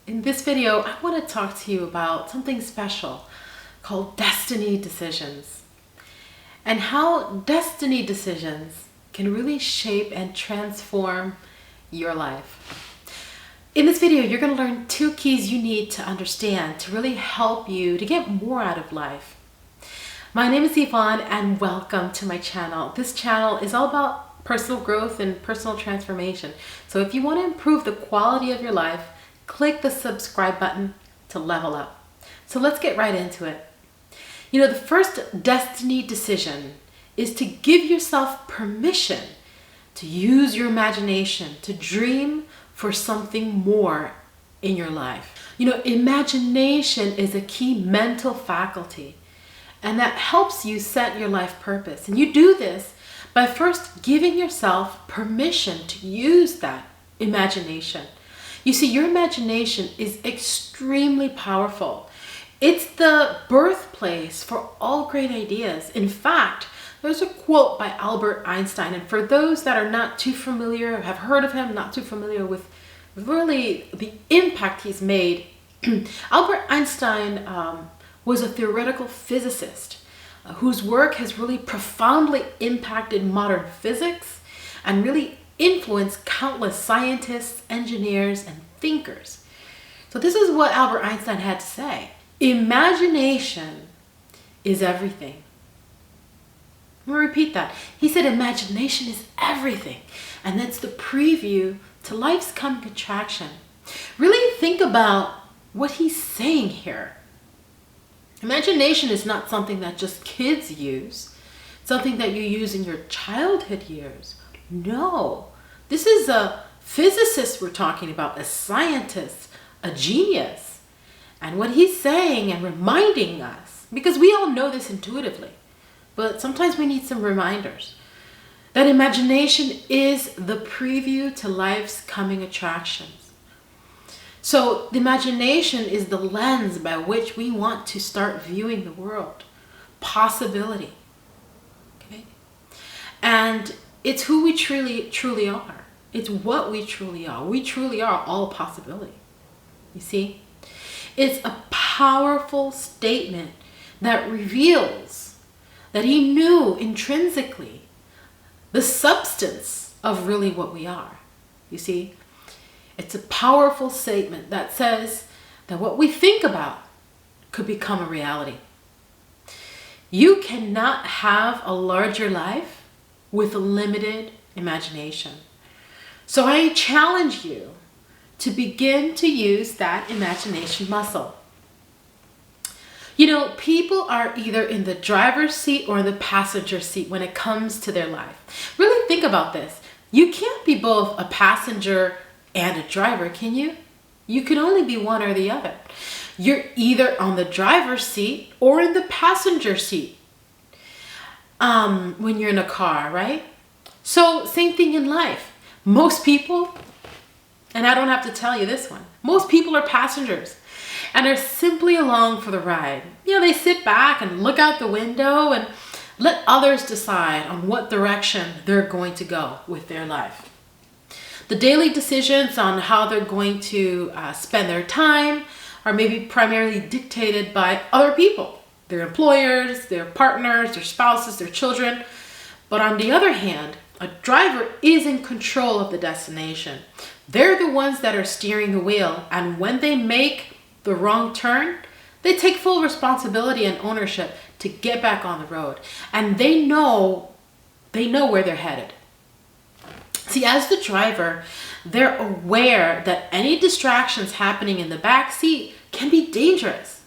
In this video, I want to talk to you about something special called destiny decisions and how destiny decisions can really shape and transform your life. In this video, you're going to learn 2 keys you need to understand to really help you to get more out of life. My name is Yvonne and welcome to my channel. This channel is all about personal growth and personal transformation. So if you want to improve the quality of your life, click the subscribe button to level up. So let's get right into it. You know, the first destiny decision is to give yourself permission to use your imagination, to dream for something more in your life. You know, imagination is a key mental faculty, and that helps you set your life purpose. And you do this by first giving yourself permission to use that imagination. You see, your imagination is extremely powerful. It's the birthplace for all great ideas. In fact, there's a quote by Albert Einstein, and for those that are not too familiar, have heard of him, not too familiar with really the impact he's made, Albert Einstein was a theoretical physicist whose work has really profoundly impacted modern physics and really influenced countless scientists, engineers, and thinkers. So this is what Albert Einstein had to say. Imagination is everything. I'm going to repeat that. He said imagination is everything. And that's the preview to life's coming attraction. Really think about what he's saying here. Imagination is not something that just kids use, something that you use in your childhood years. No, this is a physicist we're talking about, a scientist, a genius. And what he's saying and reminding us, because we all know this intuitively, but sometimes we need some reminders, that imagination is the preview to life's coming attractions. So the imagination is the lens by which we want to start viewing the world. Possibility. Okay? And it's who we truly are. It's what we truly are. We truly are all possibility. You see? It's a powerful statement that reveals that he knew intrinsically the substance of really what we are. You see? It's a powerful statement that says that what we think about could become a reality. You cannot have a larger life with a limited imagination. So I challenge you to begin to use that imagination muscle. You know, people are either in the driver's seat or in the passenger seat when it comes to their life. Really think about this. You can't be both a passenger and a driver, can you? You can only be one or the other. You're either on the driver's seat or in the passenger seat when you're in a car, right? So same thing in life. Most people, and I don't have to tell you this one, most people are passengers and are simply along for the ride. You know, they sit back and look out the window and let others decide on what direction they're going to go with their life. The daily decisions on how they're going to spend their time are maybe primarily dictated by other people, their employers, their partners, their spouses, their children. But on the other hand, a driver is in control of the destination. They're the ones that are steering the wheel, and when they make the wrong turn, they take full responsibility and ownership to get back on the road. And they know where they're headed. See, as the driver, they're aware that any distractions happening in the back seat can be dangerous.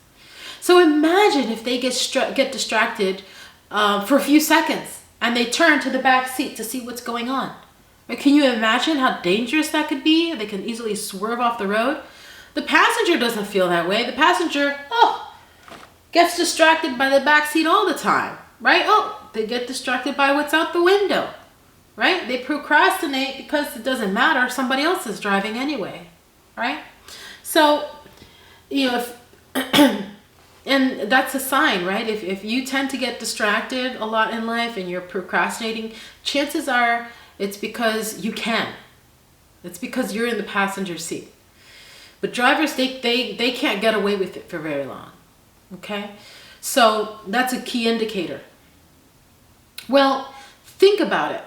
So imagine if they get distracted for a few seconds and they turn to the back seat to see what's going on. Can you imagine how dangerous that could be? They can easily swerve off the road. The passenger doesn't feel that way. The passenger, gets distracted by the back seat all the time, right? They get distracted by what's out the window. Right? They procrastinate because it doesn't matter. Somebody else is driving anyway. Right? So, you know, and that's a sign, right? If you tend to get distracted a lot in life and you're procrastinating, chances are it's because you can. It's because you're in the passenger seat. But drivers, they can't get away with it for very long. Okay? So that's a key indicator. Well, think about it.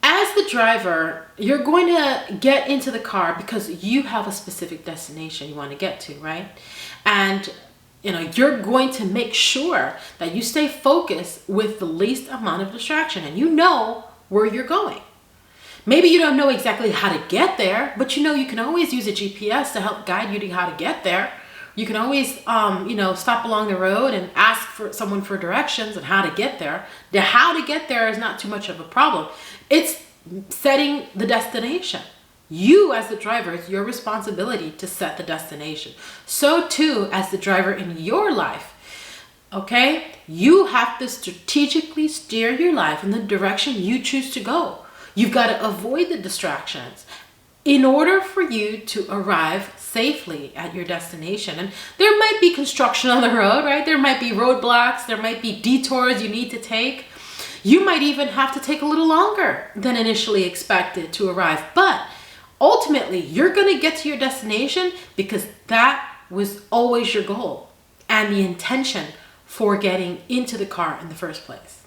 As the driver, you're going to get into the car because you have a specific destination you want to get to, right? And you're going to make sure that you stay focused with the least amount of distraction, and you know where you're going. Maybe you don't know exactly how to get there, but you can always use a GPS to help guide you to how to get there. You can always, stop along the road and ask for someone for directions on how to get there. The how to get there is not too much of a problem. It's setting the destination. You as the driver, it's your responsibility to set the destination. So too as the driver in your life, okay? You have to strategically steer your life in the direction you choose to go. You've got to avoid the distractions in order for you to arrive safely at your destination. And there might be construction on the road, right? There might be roadblocks, there might be detours you need to take. You might even have to take a little longer than initially expected to arrive. But ultimately, you're going to get to your destination because that was always your goal and the intention for getting into the car in the first place.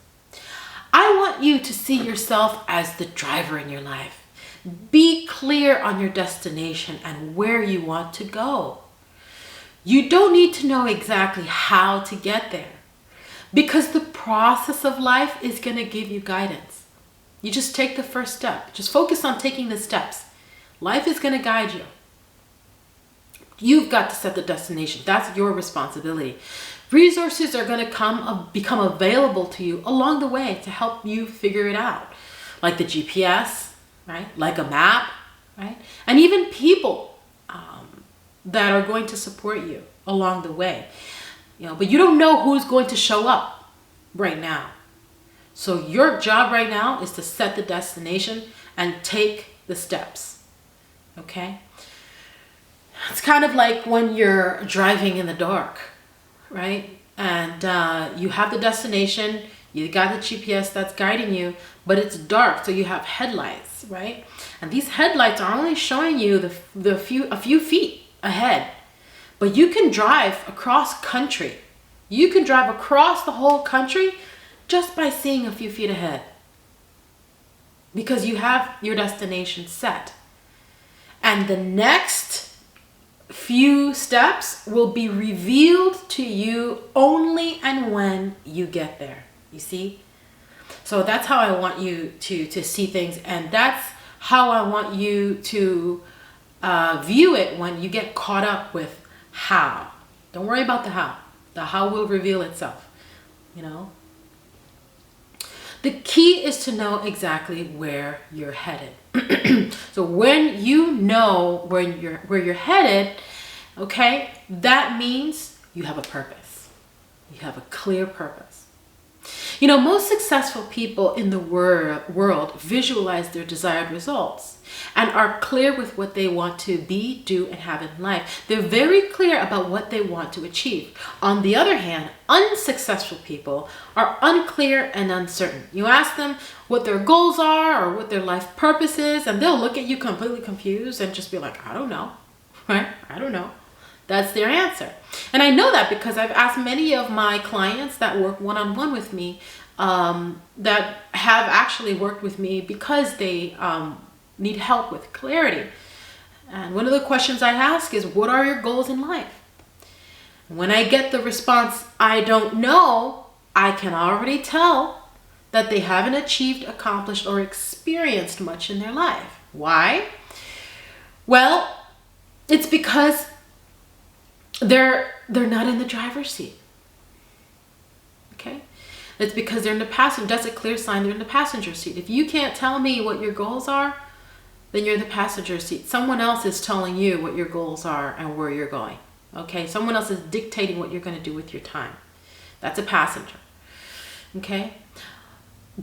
I want you to see yourself as the driver in your life. Be clear on your destination and where you want to go. You don't need to know exactly how to get there because the process of life is going to give you guidance. You just take the first step. Just focus on taking the steps. Life is going to guide you. You've got to set the destination. That's your responsibility. Resources are going to become available to you along the way to help you figure it out, like the GPS, right? Like a map, right? And even people that are going to support you along the way. But you don't know who's going to show up right now. So your job right now is to set the destination and take the steps. Okay? It's kind of like when you're driving in the dark, right? And you have the destination, you got the GPS that's guiding you, but it's dark, so you have headlights, right? And these headlights are only showing you a few feet ahead. But you can drive across country. You can drive across the whole country just by seeing a few feet ahead. Because you have your destination set. And the next few steps will be revealed to you only and when you get there. You see? So that's how I want you to see things, and that's how I want you to view it when you get caught up with how. Don't worry about the how. The how will reveal itself. The key is to know exactly where you're headed. So when you know where you're headed, okay, that means you have a purpose. You have a clear purpose. Most successful people in the world visualize their desired results and are clear with what they want to be, do, and have in life. They're very clear about what they want to achieve. On the other hand, unsuccessful people are unclear and uncertain. You ask them what their goals are or what their life purpose is, and they'll look at you completely confused and just be like, I don't know, right? I don't know. That's their answer. And I know that because I've asked many of my clients that work one-on-one with me that have actually worked with me because they need help with clarity. And one of the questions I ask is, what are your goals in life? When I get the response, I don't know, I can already tell that they haven't achieved, accomplished, or experienced much in their life. Why? Well, it's because they're not in the driver's seat. Okay? It's because they're in the passenger. That's a clear sign they're in the passenger seat. If you can't tell me what your goals are, then you're in the passenger seat. Someone else is telling you what your goals are and where you're going. Okay? Someone else is dictating what you're going to do with your time. That's a passenger. Okay?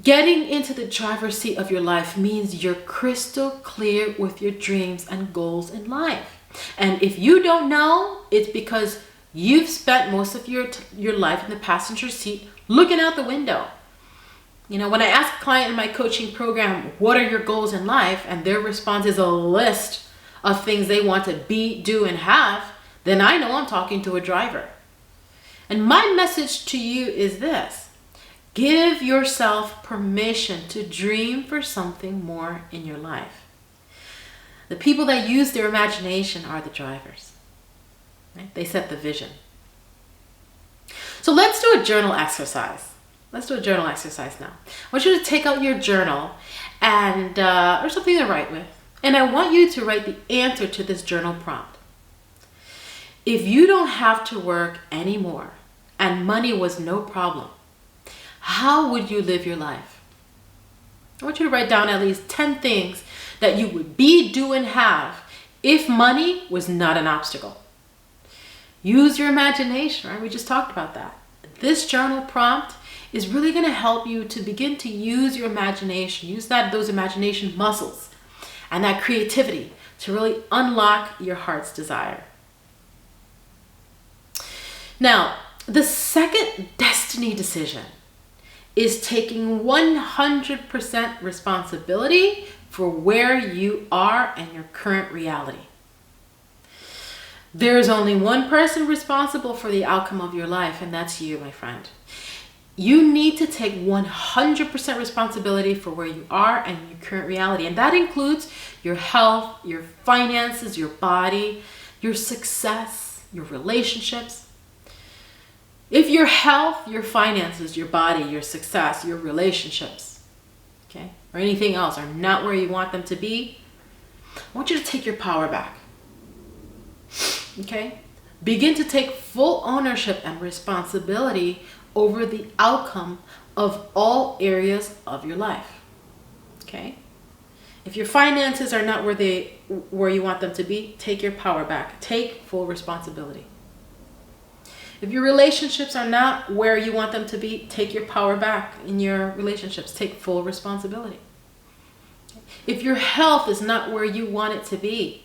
Getting into the driver's seat of your life means you're crystal clear with your dreams and goals in life. And if you don't know, it's because you've spent most of your life in the passenger seat looking out the window. When I ask a client in my coaching program, what are your goals in life? And their response is a list of things they want to be, do, and have, then I know I'm talking to a driver. And my message to you is this: give yourself permission to dream for something more in your life. The people that use their imagination are the drivers. Right? They set the vision. So let's do a journal exercise. Let's do a journal exercise now. I want you to take out your journal and or something to write with. And I want you to write the answer to this journal prompt. If you don't have to work anymore and money was no problem, how would you live your life? I want you to write down at least 10 things that you would be, do, and have if money was not an obstacle. Use your imagination, right? We just talked about that. This journal prompt is really going to help you to begin to use your imagination, use those imagination muscles and that creativity to really unlock your heart's desire. Now, the second destiny decision is taking 100% responsibility for where you are and your current reality. There is only one person responsible for the outcome of your life, and that's you, my friend. You need to take 100% responsibility for where you are and your current reality. And that includes your health, your finances, your body, your success, your relationships. If your health, your finances, your body, your success, your relationships, okay, or anything else are not where you want them to be, I want you to take your power back. Okay? Begin to take full ownership and responsibility over the outcome of all areas of your life. Okay? If your finances are not where you want them to be, take your power back. Take full responsibility. If your relationships are not where you want them to be, take your power back in your relationships. Take full responsibility. If your health is not where you want it to be,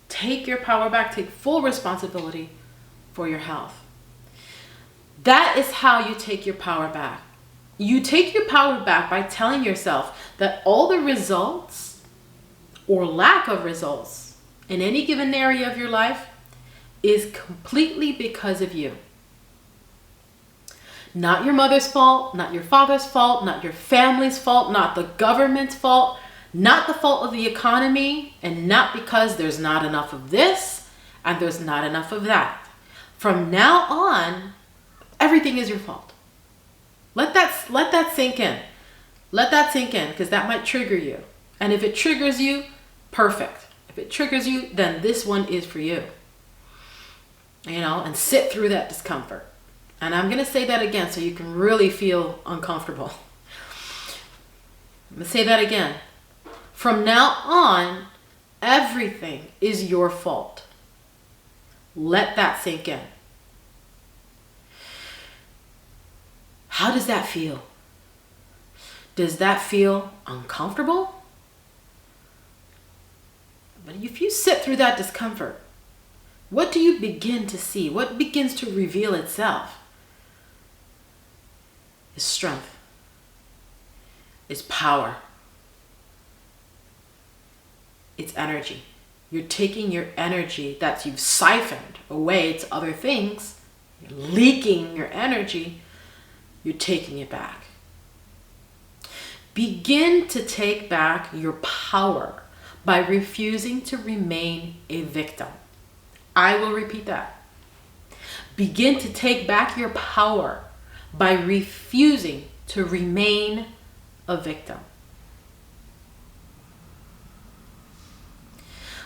take your power back. Take full responsibility for your health. That is how you take your power back. You take your power back by telling yourself that all the results or lack of results in any given area of your life is completely because of you. Not your mother's fault, not your father's fault, not your family's fault, not the government's fault, not the fault of the economy, and not because there's not enough of this and there's not enough of that. From now on, everything is your fault. Let that sink in. Let that sink in, because that might trigger you. And if it triggers you, perfect. If it triggers you, then this one is for you. And sit through that discomfort. And I'm going to say that again so you can really feel uncomfortable. I'm going to say that again. From now on, everything is your fault. Let that sink in. How does that feel? Does that feel uncomfortable? But if you sit through that discomfort, what do you begin to see? What begins to reveal itself? Is strength. Is power. It's energy. You're taking your energy that you've siphoned away to other things, you're leaking your energy, you're taking it back. Begin to take back your power by refusing to remain a victim. I will repeat that. Begin to take back your power by refusing to remain a victim.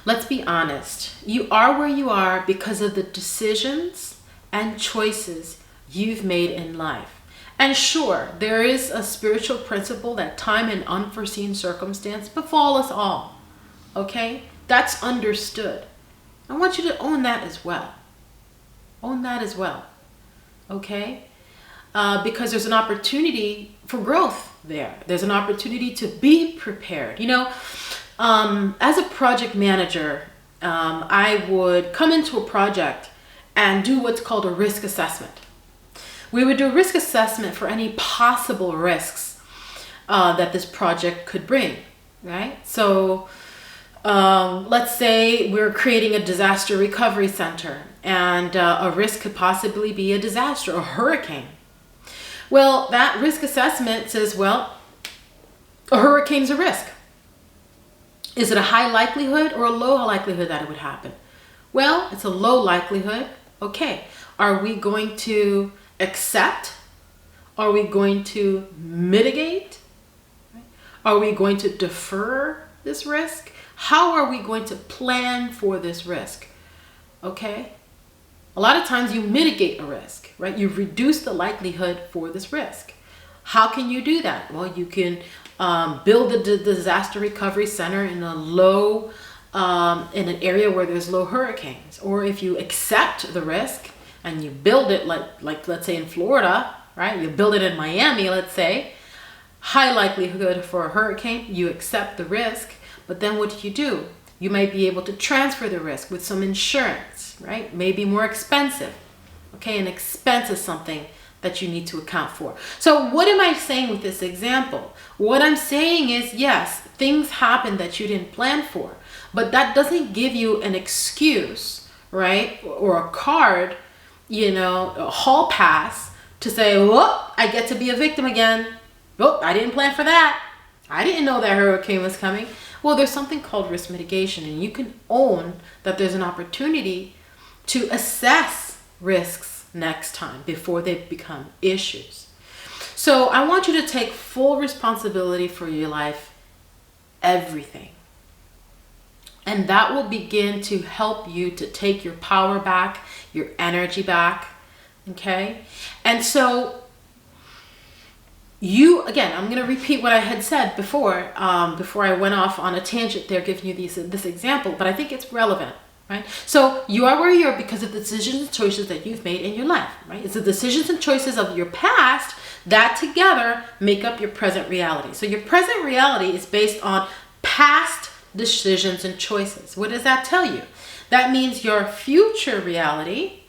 Let's be honest. You are where you are because of the decisions and choices you've made in life. And sure, there is a spiritual principle that time and unforeseen circumstance befall us all. Okay? That's understood. I want you to own that as well. Own that as well. Okay? Because there's an opportunity for growth there. There's an opportunity to be prepared. As a project manager, I would come into a project and do what's called a risk assessment. We would do a risk assessment for any possible risks that this project could bring, right? So let's say we're creating a disaster recovery center, and a risk could possibly be a disaster, a hurricane. Well, that risk assessment says, well, a hurricane's a risk. Is it a high likelihood or a low likelihood that it would happen? Well, it's a low likelihood. Okay, are we going to accept? Are we going to mitigate? Are we going to defer this risk? How are we going to plan for this risk? Okay, a lot of times you mitigate a risk, right? You reduce the likelihood for this risk. How can you do that? Well, you can build a disaster recovery center in a low, in an area where there's low hurricanes. Or if you accept the risk and you build it like let's say in Florida, right? You build it in Miami, let's say, high likelihood for a hurricane, you accept the risk, but then what do? You might be able to transfer the risk with some insurance, right? Maybe more expensive. Okay, an expense is something that you need to account for. So what am I saying with this example? What I'm saying is, yes, things happen that you didn't plan for, but that doesn't give you an excuse, right? Or a card, a hall pass to say, oh, I get to be a victim again. Oh, I didn't plan for that. I didn't know that hurricane was coming. Well, there's something called risk mitigation, and you can own that there's an opportunity to assess risks next time before they become issues. So I want you to take full responsibility for your life, everything. And that will begin to help you to take your power back, your energy back, okay? And so again, I'm going to repeat what I had said before I went off on a tangent there giving you this example, but I think it's relevant. Right? So you are where you are because of the decisions and choices that you've made in your life, right? It's the decisions and choices of your past that together make up your present reality. So your present reality is based on past decisions and choices. What does that tell you? That means your future reality,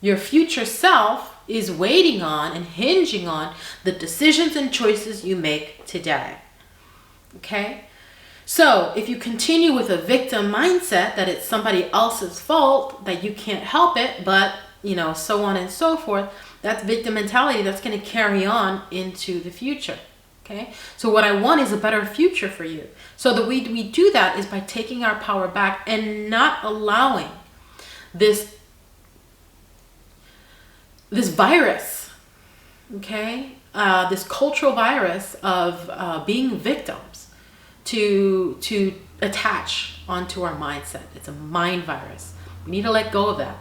your future self is waiting on and hinging on the decisions and choices you make today. Okay? So if you continue with a victim mindset that it's somebody else's fault, that you can't help it, but, so on and so forth, that's victim mentality that's going to carry on into the future. Okay? So what I want is a better future for you. So the way we do that is by taking our power back and not allowing this virus, okay? This cultural virus of being victims to attach onto our mindset. It's a mind virus. We need to let go of that.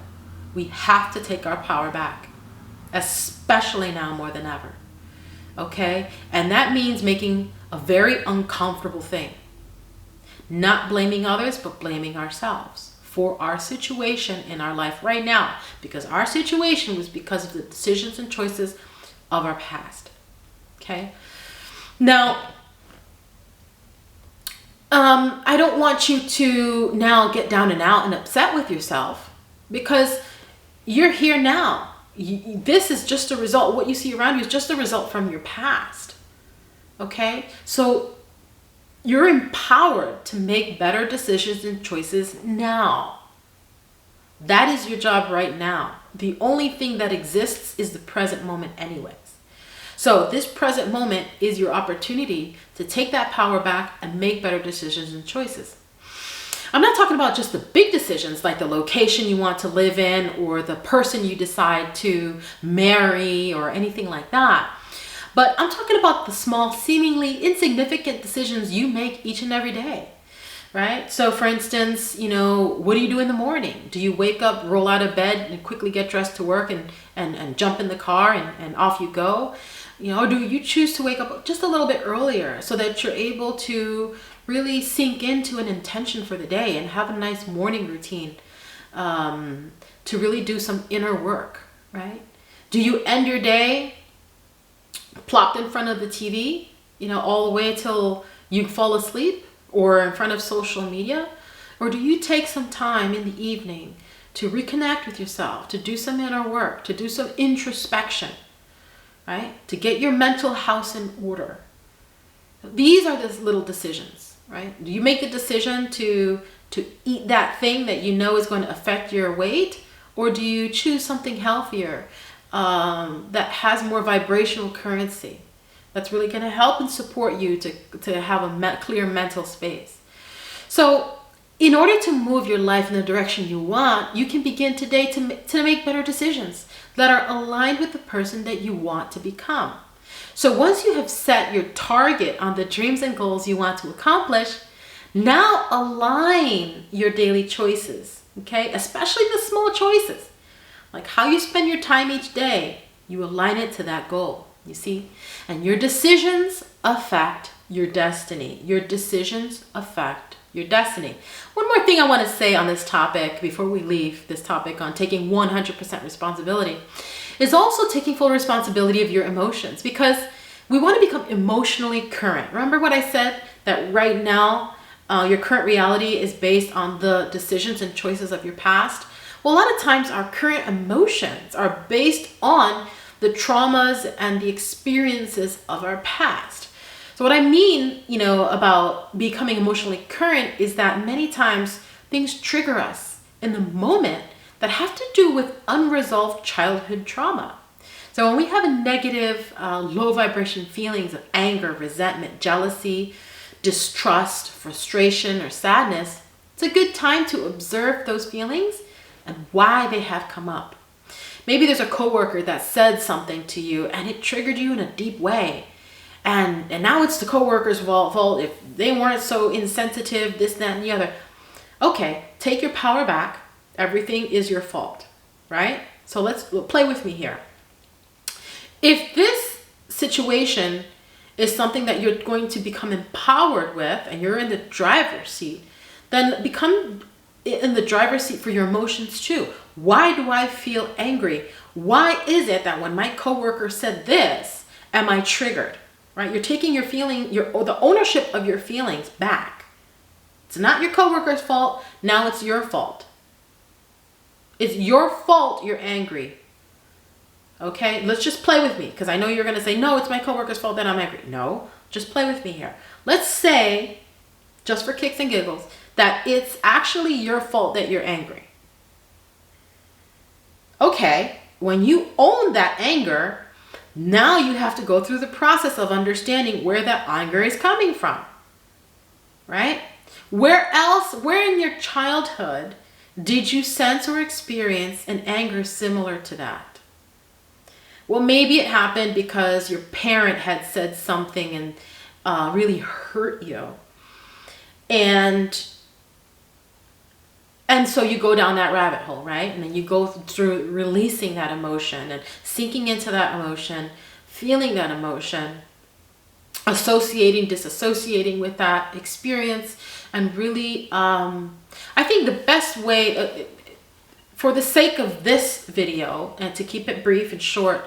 We have to take our power back, especially now more than ever. Okay? And that means making a very uncomfortable thing. Not blaming others, but blaming ourselves for our situation in our life right now. Because our situation was because of the decisions and choices of our past. Okay? Now, I don't want you to now get down and out and upset with yourself because you're here now. This is just a result. What you see around you is just a result from your past. Okay? So you're empowered to make better decisions and choices now. That is your job right now. The only thing that exists is the present moment anyways. So this present moment is your opportunity to take that power back and make better decisions and choices. I'm not talking about just the big decisions like the location you want to live in or the person you decide to marry or anything like that. But I'm talking about the small, seemingly insignificant decisions you make each and every day, right? So for instance, what do you do in the morning? Do you wake up, roll out of bed and quickly get dressed to work and jump in the car and off you go? Or do you choose to wake up just a little bit earlier so that you're able to really sink into an intention for the day and have a nice morning routine to really do some inner work, right? Do you end your day plopped in front of the TV, all the way till you fall asleep or in front of social media? Or do you take some time in the evening to reconnect with yourself, to do some inner work, to do some introspection, right? To get your mental house in order, These are the little decisions, right? Do you make the decision to eat that thing that you know is going to affect your weight? Or do you choose something healthier that has more vibrational currency, that's really going to help and support you to have a clear mental space? So in order to move your life in the direction you want, you can begin today to make better decisions that are aligned with the person that you want to become. So once you have set your target on the dreams and goals you want to accomplish, now align your daily choices, okay? Especially the small choices, like how you spend your time each day. You align it to that goal, you see? And your decisions affect your destiny. Your decisions affect your destiny. One more thing I want to say on this topic before we leave this topic on taking 100% responsibility is also taking full responsibility of your emotions, because we want to become emotionally current. Remember what I said, that right now your current reality is based on the decisions and choices of your past? Well, a lot of times our current emotions are based on the traumas and the experiences of our past. So what I mean, about becoming emotionally current is that many times things trigger us in the moment that have to do with unresolved childhood trauma. So when we have a negative, low vibration feelings of anger, resentment, jealousy, distrust, frustration, or sadness, it's a good time to observe those feelings and why they have come up. Maybe there's a coworker that said something to you and it triggered you in a deep way. And now it's the coworker's fault if they weren't so insensitive, this, that, and the other. Okay, take your power back. Everything is your fault, right? So let's play with me here. If this situation is something that you're going to become empowered with and you're in the driver's seat, then become in the driver's seat for your emotions too. Why do I feel angry? Why is it that when my coworker said this, am I triggered? Right? You're taking your the ownership of your feelings back. It's not your coworker's fault. Now it's your fault. It's your fault you're angry. Okay, let's just play with me, because I know you're going to say, no, it's my coworker's fault that I'm angry. No, just play with me here. Let's say, just for kicks and giggles, that it's actually your fault that you're angry. Okay, when you own that anger, now you have to go through the process of understanding where that anger is coming from, right? Where in your childhood did you sense or experience an anger similar to that? Well, maybe it happened because your parent had said something and really hurt you. And so you go down that rabbit hole, right? And then you go through releasing that emotion and sinking into that emotion, feeling that emotion, disassociating with that experience. And really, I think the best way, for the sake of this video and to keep it brief and short,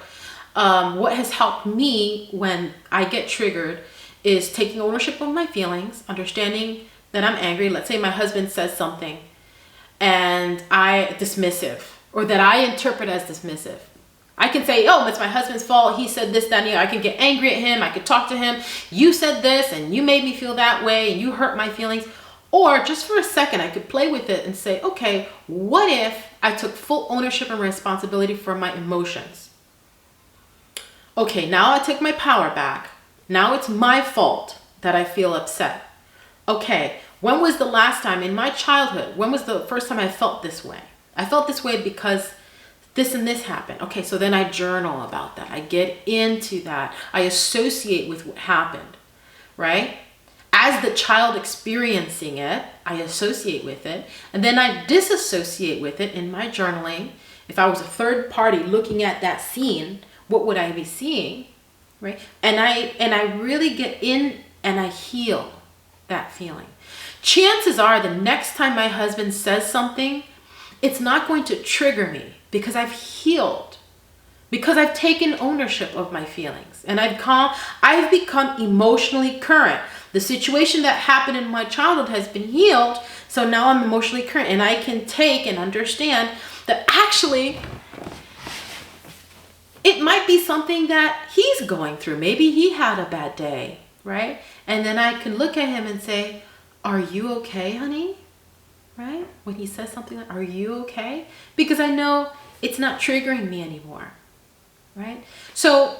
what has helped me when I get triggered is taking ownership of my feelings, understanding that I'm angry. Let's say my husband says something and or that I interpret as dismissive. I can say, oh, it's my husband's fault. He said this, that, and the other. I can get angry at him. I could talk to him. You said this and you made me feel that way and you hurt my feelings. Or just for a second, I could play with it and say, okay, what if I took full ownership and responsibility for my emotions? Okay, now I take my power back. Now it's my fault that I feel upset. Okay, when was the last time in my childhood, when was the first time I felt this way? I felt this way because this and this happened. Okay, so then I journal about that. I get into that. I associate with what happened, right? As the child experiencing it, I associate with it, and then I disassociate with it in my journaling. If I was a third party looking at that scene, what would I be seeing, right? And I really get in and I heal that feeling. Chances are the next time my husband says something, it's not going to trigger me because I've healed, because I've taken ownership of my feelings and I've become emotionally current. The situation that happened in my childhood has been healed, so now I'm emotionally current and I can take and understand that actually it might be something that he's going through. Maybe he had a bad day. right? And then I can look at him and say, are you okay, honey? Right? When he says something like, are you okay? Because I know it's not triggering me anymore, right? So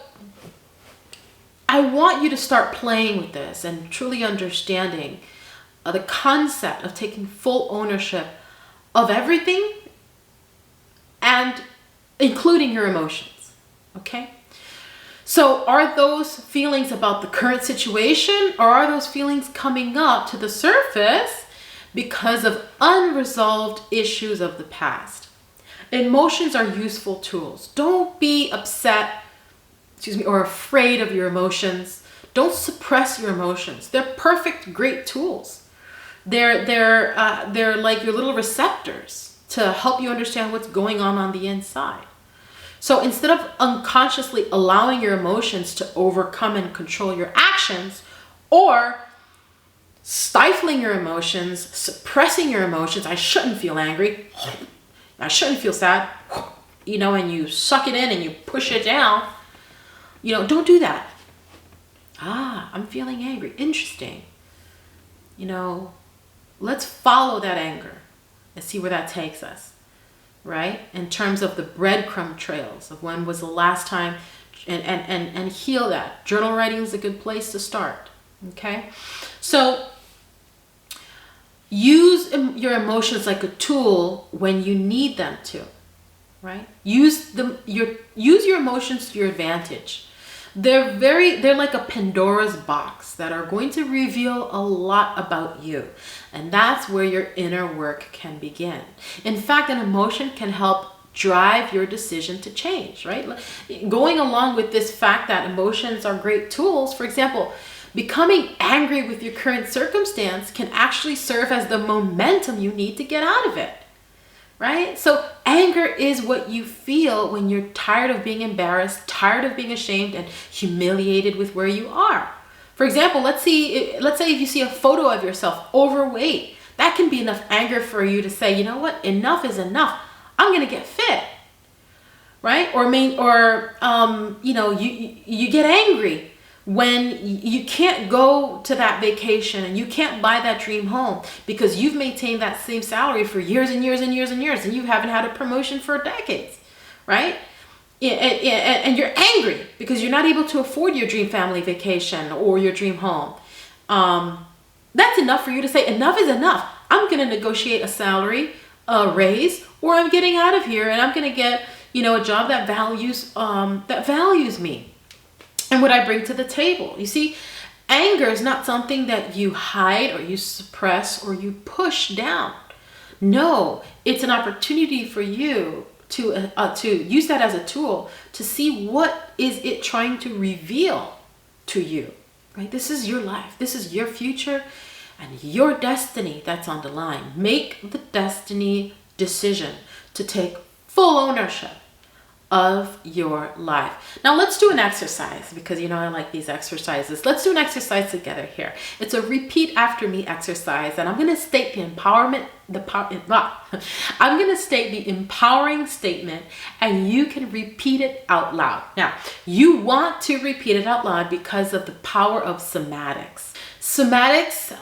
I want you to start playing with this and truly understanding the concept of taking full ownership of everything and including your emotions, okay? So are those feelings about the current situation, or are those feelings coming up to the surface because of unresolved issues of the past? Emotions are useful tools. Don't be upset, or afraid of your emotions. Don't suppress your emotions. They're perfect, great tools. They're like your little receptors to help you understand what's going on the inside. So instead of unconsciously allowing your emotions to overcome and control your actions, or stifling your emotions, suppressing your emotions, I shouldn't feel angry, I shouldn't feel sad, and you suck it in and you push it down, don't do that. I'm feeling angry. Interesting. Let's follow that anger and see where that takes us. Right? In terms of the breadcrumb trails of when was the last time, and heal that. Journal writing is a good place to start. Okay? So use your emotions like a tool when you need them to. Right? Use your emotions to your advantage. They're like a Pandora's box that are going to reveal a lot about you. And that's where your inner work can begin. In fact, an emotion can help drive your decision to change, right? Going along with this fact that emotions are great tools, for example, becoming angry with your current circumstance can actually serve as the momentum you need to get out of it. Right? So anger is what you feel when you're tired of being embarrassed, tired of being ashamed and humiliated with where you are. For example, let's say if you see a photo of yourself overweight, that can be enough anger for you to say, you know what? Enough is enough. I'm going to get fit. Right? You get angry when you can't go to that vacation and you can't buy that dream home because you've maintained that same salary for years and years and years and years and you haven't had a promotion for decades, right? And you're angry because you're not able to afford your dream family vacation or your dream home. That's enough for you to say, enough is enough. I'm going to negotiate a salary, a raise, or I'm getting out of here and I'm going to get, a job that values me and what I bring to the table. You see, anger is not something that you hide or you suppress or you push down. No, it's an opportunity for you to use that as a tool to see what is it trying to reveal to you. Right? This is your life. This is your future and your destiny that's on the line. Make the destiny decision to take full ownership of your life. Now let's do an exercise because I like these exercises. Let's do an exercise together here. It's a repeat after me exercise and I'm going to state I'm going to state the empowering statement and you can repeat it out loud. Now, you want to repeat it out loud because of the power of somatics. Somatics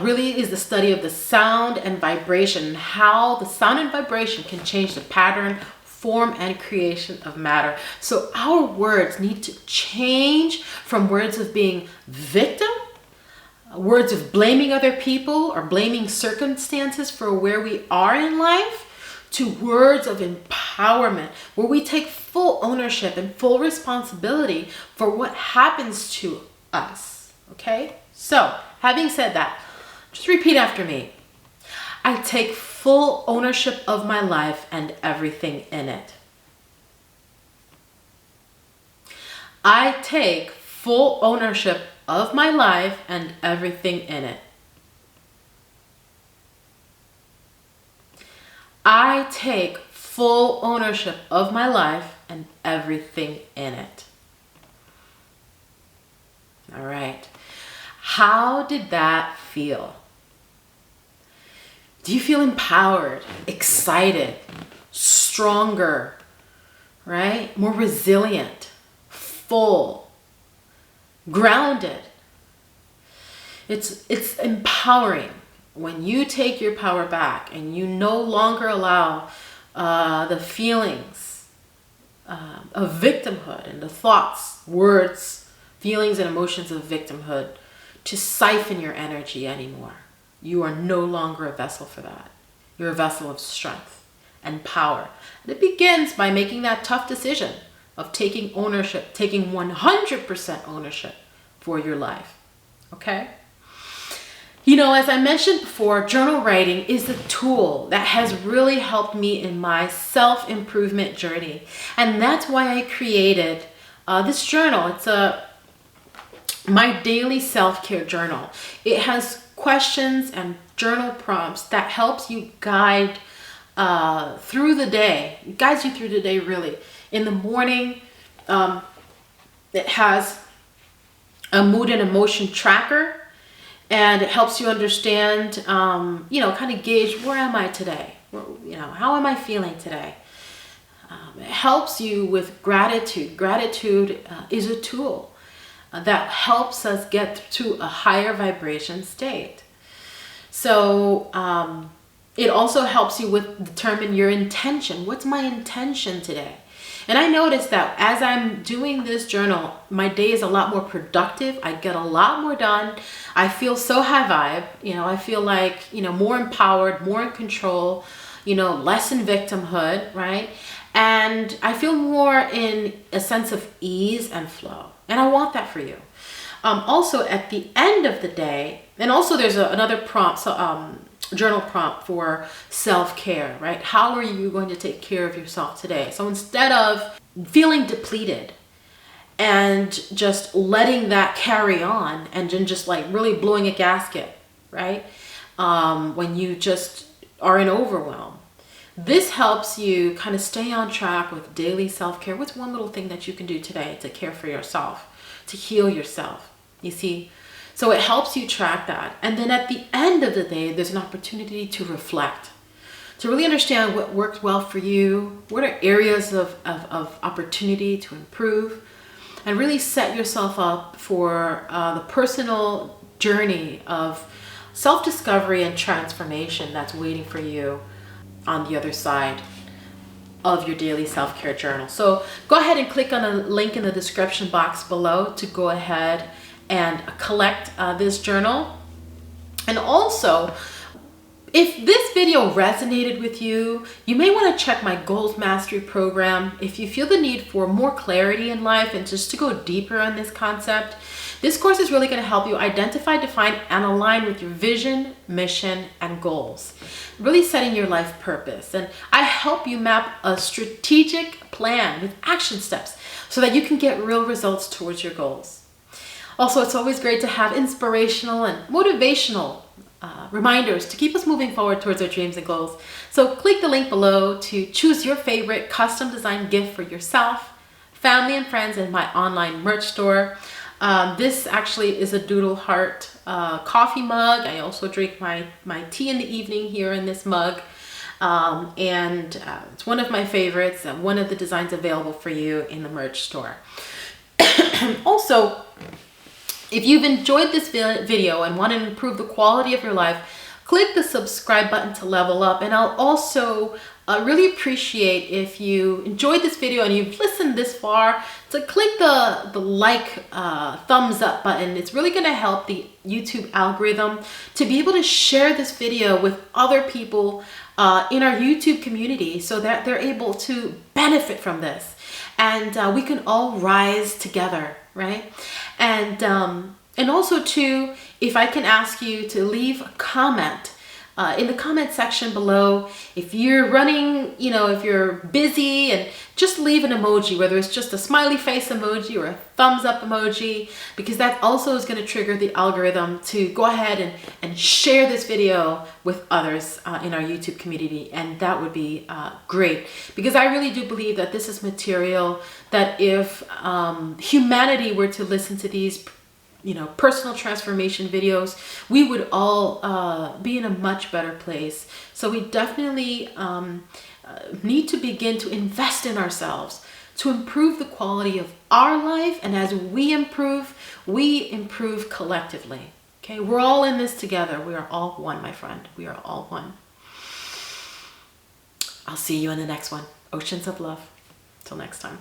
really is the study of the sound and vibration, how the sound and vibration can change the pattern, form, and creation of matter. So our words need to change from words of being victim, words of blaming other people or blaming circumstances for where we are in life, to words of empowerment, where we take full ownership and full responsibility for what happens to us. Okay? So, having said that, just repeat after me. I take full ownership of my life and everything in it. I take full ownership of my life and everything in it. I take full ownership of my life and everything in it. All right. How did that feel? Do you feel empowered, excited, stronger, right? More resilient, full, grounded, It's empowering when you take your power back and you no longer allow the feelings of victimhood and the thoughts, words, feelings, and emotions of victimhood to siphon your energy anymore. You are no longer a vessel for that. You're a vessel of strength and power. And it begins by making that tough decision of taking ownership, taking 100% ownership for your life. Okay? You know, as I mentioned before, journal writing is a tool that has really helped me in my self-improvement journey. And that's why I created this journal. It's my daily self-care journal. It has questions and journal prompts that helps you guide through the day. It guides you through the day, really. In the morning, it has a mood and emotion tracker, and it helps you understand, kind of gauge, where am I today? How am I feeling today? It helps you with gratitude. Gratitude is a tool that helps us get to a higher vibration state. So it also helps you with determine your intention. What's my intention today? And I noticed that as I'm doing this journal, my day is a lot more productive. I get a lot more done. I feel so high vibe. I feel like, more empowered, more in control, less in victimhood, right? And I feel more in a sense of ease and flow. And I want that for you. Also, at the end of the day, and also there's another prompt, journal prompt for self-care, right? How are you going to take care of yourself today? So instead of feeling depleted and just letting that carry on and then just like really blowing a gasket, right? When you just are in overwhelm, this helps you kind of stay on track with daily self-care. What's one little thing that you can do today to care for yourself, to heal yourself? You see? So it helps you track that. And then at the end of the day, there's an opportunity to reflect, to really understand what worked well for you, what are areas of opportunity to improve, and really set yourself up for the personal journey of self-discovery and transformation that's waiting for you on the other side of your daily self-care journal. So go ahead and click on a link in the description box below to go ahead and collect this journal. And also, if this video resonated with you, you may want to check my Goals Mastery program. If you feel the need for more clarity in life and just to go deeper on this concept, this course is really going to help you identify, define, and align with your vision, mission, and goals, really setting your life purpose. And I help you map a strategic plan with action steps so that you can get real results towards your goals. Also, it's always great to have inspirational and motivational reminders to keep us moving forward towards our dreams and goals. So click the link below to choose your favorite custom design gift for yourself, family, and friends in my online merch store. This actually is a Doodle Heart coffee mug. I also drink my tea in the evening here in this mug. It's one of my favorites, and one of the designs available for you in the merch store. Also, if you've enjoyed this video and want to improve the quality of your life, click the subscribe button to level up. And I'll also really appreciate if you enjoyed this video and you've listened this far to click the like thumbs up button. It's really going to help the YouTube algorithm to be able to share this video with other people in our YouTube community so that they're able to benefit from this. And we can all rise together, right? And also too, if I can ask you to leave a comment in the comment section below. If you're running, if you're busy, and just leave an emoji, whether it's just a smiley face emoji or a thumbs up emoji, because that also is going to trigger the algorithm to go ahead and share this video with others in our YouTube community. And that would be great, because I really do believe that this is material that if humanity were to listen to these personal transformation videos, we would all be in a much better place. So we definitely need to begin to invest in ourselves to improve the quality of our life. And as we improve collectively. Okay, we're all in this together. We are all one, my friend. We are all one. I'll see you in the next one. Oceans of love. Till next time.